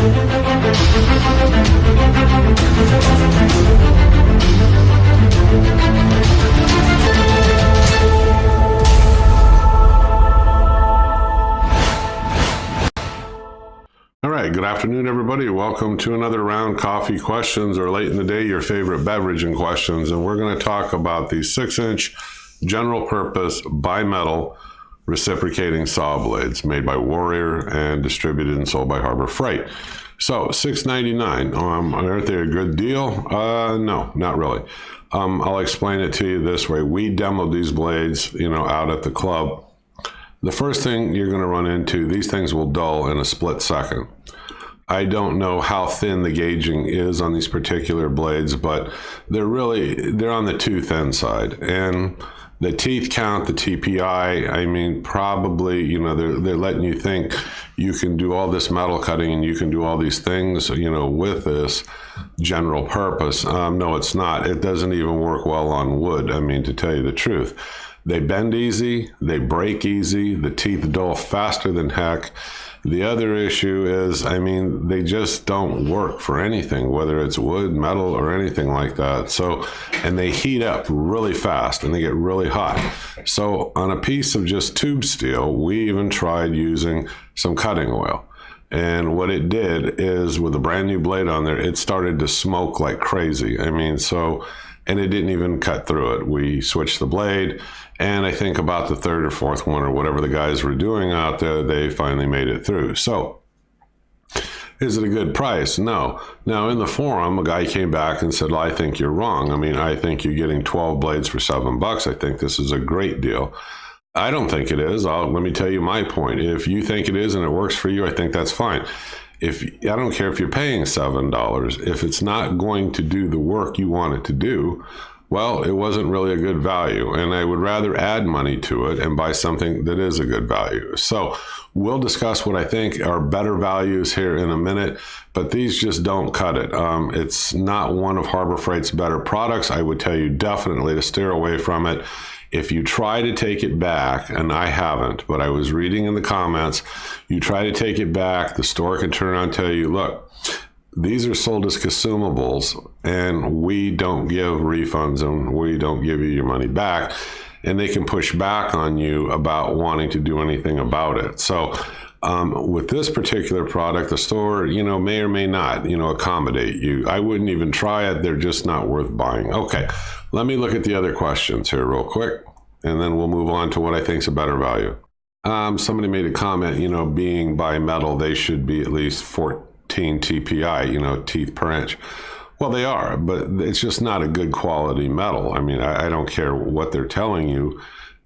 All right, good afternoon, everybody. Welcome to another round coffee questions, or late in the day, your favorite beverage and questions. And we're going to talk about the 6-inch general purpose bimetal reciprocating saw blades made by Warrior and distributed and sold by Harbor Freight. So $6.99. Aren't they a good deal? No, not really. I'll explain it to you this way. We demoed these blades, out at the club. The first thing you're going to run into, these things will dull in a split second. I don't know how thin the gauging is on these particular blades, but they're on the too thin side. And the teeth count, the TPI, probably, they're letting you think you can do all this metal cutting and you can do all these things, with this general purpose. No, it's not. It doesn't even work well on wood, to tell you the truth. They bend easy, they break easy, the teeth dull faster than heck. The other issue is, they just don't work for anything, whether it's wood, metal, or anything like that. So, and they heat up really fast and they get really hot. So on a piece of just tube steel, we even tried using some cutting oil. And what it did is, with a brand new blade on there, it started to smoke like crazy. And it didn't even cut through it. We switched the blade, and I think about the third or fourth one, or whatever the guys were doing out there, they finally made it through. So, is it a good price? No. Now, in the forum, a guy came back and said, well, I think you're wrong. I think you're getting 12 blades for $7. I think this is a great deal. I don't think it is. Let me tell you my point. If you think it is and it works for you, I think that's fine. I don't care if you're paying $7, if it's not going to do the work you want it to do, well, it wasn't really a good value. And I would rather add money to it and buy something that is a good value. So we'll discuss what I think are better values here in a minute, but these just don't cut it. It's not one of Harbor Freight's better products. I would tell you definitely to steer away from it. If you try to take it back, and I haven't, but I was reading in the comments, you try to take it back, the store can turn around and tell you, look, these are sold as consumables, and we don't give refunds, and we don't give you your money back. And they can push back on you about wanting to do anything about it. So with this particular product, the store, may or may not, accommodate you. I wouldn't even try it. They're just not worth buying. Okay, let me look at the other questions here real quick, and then we'll move on to what I think is a better value. Somebody made a comment, being bimetal, they should be at least 14 TPI, teeth per inch. Well, they are, but it's just not a good quality metal. I don't care what they're telling you.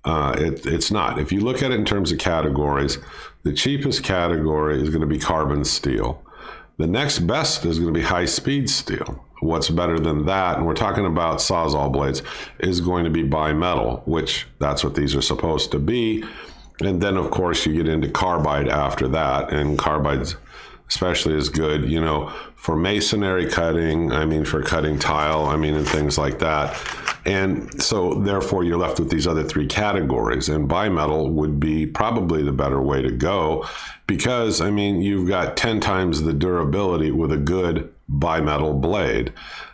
It's not. If you look at it in terms of categories, the cheapest category is going to be carbon steel. The next best is going to be high-speed steel. What's better than that, and we're talking about Sawzall blades, is going to be bimetal, which that's what these are supposed to be. And then, of course, you get into carbide after that, and carbide's especially is good, for masonry cutting, for cutting tile, and things like that. And so therefore you're left with these other three categories, and bimetal would be probably the better way to go, because you've got 10 times the durability with a good bimetal blade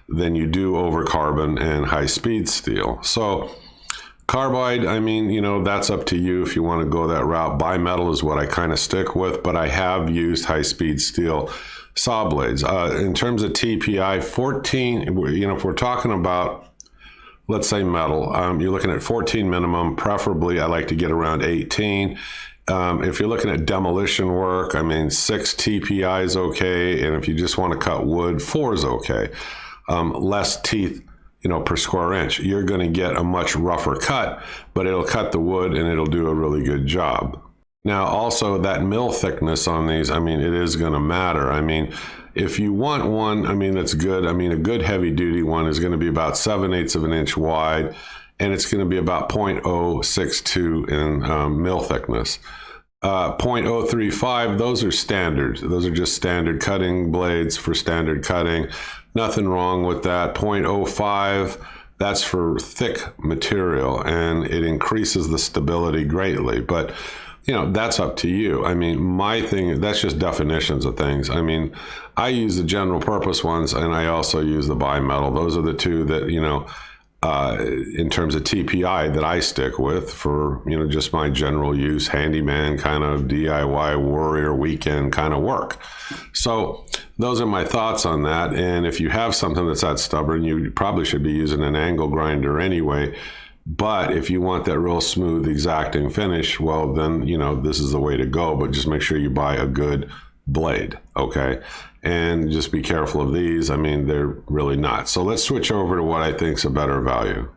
than you do over carbon and high speed steel. So carbide, that's up to you if you want to go that route. Bimetal is what I kind of stick with, but I have used high-speed steel saw blades. In terms of TPI, 14, if we're talking about, let's say metal, you're looking at 14 minimum. Preferably, I like to get around 18. If you're looking at demolition work, 6 TPI is okay. And if you just want to cut wood, 4 is okay. Less teeth per square inch. You're going to get a much rougher cut, but it'll cut the wood and it'll do a really good job. Now, also that mill thickness on these, it is going to matter. If you want one, that's good. A good heavy duty one is going to be about 7/8 of an inch wide, and it's going to be about 0.062 in mill thickness. 0.035, those are standard. Those are just standard cutting blades for standard cutting. Nothing wrong with that. 0.05, that's for thick material, and it increases the stability greatly. But that's up to you. I mean, my thing, that's just definitions of things. I mean, I use the general purpose ones, and I also use the bimetal. Those are the two that, in terms of TPI that I stick with for, just my general use, handyman kind of DIY warrior weekend kind of work. So those are my thoughts on that. And if you have something that's that stubborn, you probably should be using an angle grinder anyway. But if you want that real smooth, exacting finish, well, then, this is the way to go. But just make sure you buy a good blade, okay? And just be careful of these. I mean, they're really not. So let's switch over to what I think is a better value.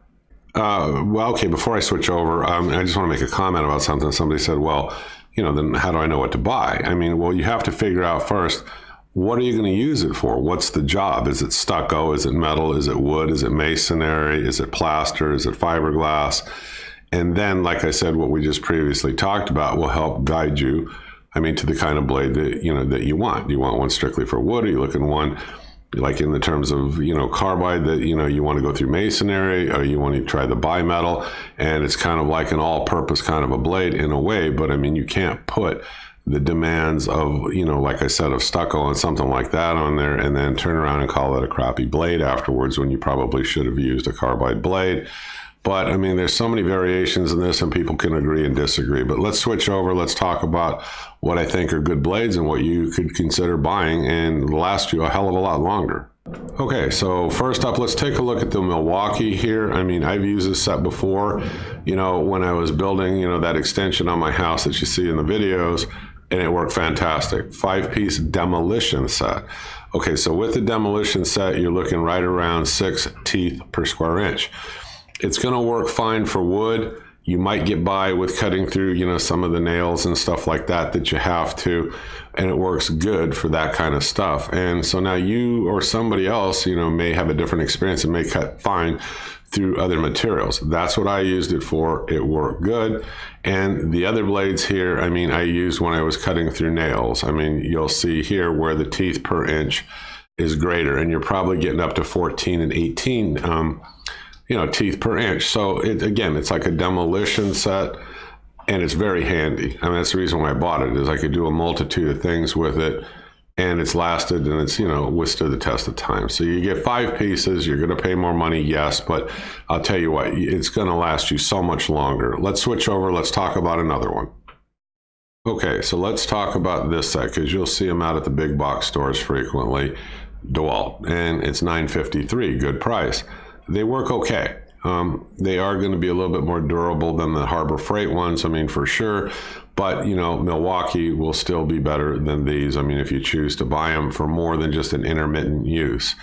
Okay, before I switch over, I just want to make a comment about something. Somebody said, well, then how do I know what to buy? I mean, well, you have to figure out first, what are you going to use it for? What's the job? Is it stucco? Is it metal? Is it wood? Is it masonry? Is it plaster? Is it fiberglass? And then, like I said, what we just previously talked about will help guide you, to the kind of blade that, that you want. Do you want one strictly for wood? Are you looking one, like in the terms of, carbide that, you want to go through masonry, or you want to try the bimetal? And it's kind of like an all-purpose kind of a blade in a way, but you can't put the demands of, like I said, of stucco and something like that on there, and then turn around and call it a crappy blade afterwards when you probably should have used a carbide blade. But there's so many variations in this, and people can agree and disagree. But let's switch over. Let's talk about what I think are good blades and what you could consider buying and last you a hell of a lot longer. Okay, so first up, let's take a look at the Milwaukee here. I've used this set before, when I was building, that extension on my house that you see in the videos, and it worked fantastic. 5-piece demolition set. Okay, so with the demolition set, you're looking right around 6 teeth per square inch. It's going to work fine for wood. You might get by with cutting through, some of the nails and stuff like that you have to, and it works good for that kind of stuff. And so now you or somebody else, may have a different experience and may cut fine through other materials. That's what I used it for. It worked good. And the other blades here, I used when I was cutting through nails. You'll see here where the teeth per inch is greater, and you're probably getting up to 14 and 18 teeth per inch. So it's like a demolition set, and it's very handy. That's the reason why I bought it, is I could do a multitude of things with it, and it's lasted, and it's, withstood the test of time. So you get 5 pieces, you're going to pay more money, yes, but I'll tell you what, it's going to last you so much longer. Let's switch over. Let's talk about another one. Okay, so let's talk about this set, because you'll see them out at the big box stores frequently. DeWalt, and it's $9.53, good price. They work okay. They are going to be a little bit more durable than the Harbor Freight ones, for sure. But, Milwaukee will still be better than these. If you choose to buy them for more than just an intermittent use.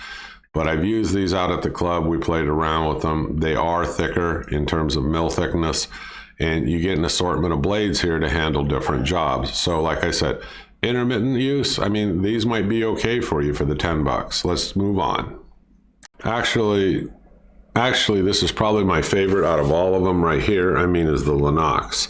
But I've used these out at the club. We played around with them. They are thicker in terms of mill thickness, and you get an assortment of blades here to handle different jobs. So like I said, intermittent use, these might be okay for you for the $10. Let's move on. Actually, this is probably my favorite out of all of them right here, is the Lennox.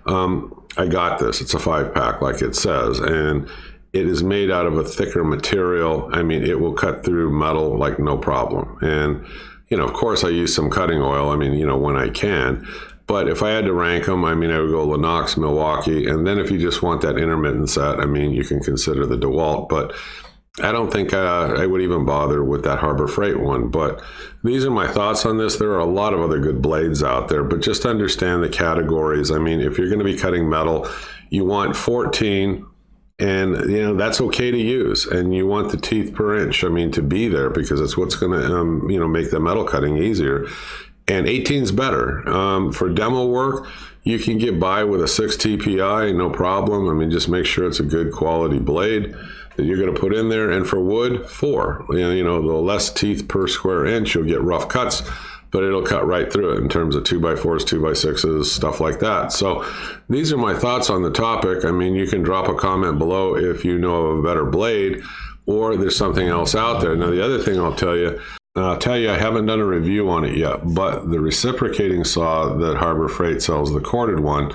I got this. It's a 5-pack, like it says, and it is made out of a thicker material. It will cut through metal like no problem. And, of course, I use some cutting oil, when I can. But if I had to rank them, I would go Lennox, Milwaukee, and then if you just want that intermittent set, you can consider the DeWalt. But I don't think I would even bother with that Harbor Freight one. But these are my thoughts on this. There are a lot of other good blades out there, but just understand the categories. If you're going to be cutting metal, you want 14, and that's okay to use. And you want the teeth per inch, to be there, because it's what's going to make the metal cutting easier. And 18 is better. For demo work, you can get by with a 6 TPI, no problem. Just make sure it's a good quality blade that you're going to put in there. And for wood, 4. The less teeth per square inch, you'll get rough cuts, but it'll cut right through it in terms of 2x4s, 2x6s, stuff like that. So these are my thoughts on the topic. You can drop a comment below if you know of a better blade, or there's something else out there. Now, the other thing I'll tell you, I haven't done a review on it yet, but the reciprocating saw that Harbor Freight sells, the corded one,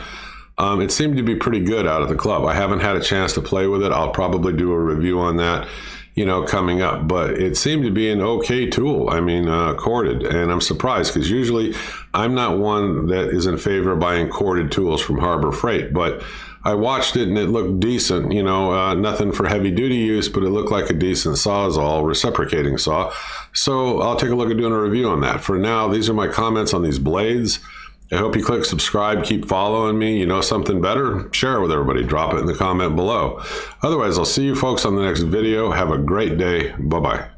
it seemed to be pretty good out of the club. I haven't had a chance to play with it. I'll probably do a review on that, coming up. But it seemed to be an okay tool. Corded. And I'm surprised, because usually I'm not one that is in favor of buying corded tools from Harbor Freight. But I watched it and it looked decent, you know, nothing for heavy duty use, but it looked like a decent Sawzall, reciprocating saw. So I'll take a look at doing a review on that. For now, these are my comments on these blades. I hope you click subscribe, keep following me. You know something better? Share it with everybody. Drop it in the comment below. Otherwise, I'll see you folks on the next video. Have a great day. Bye-bye.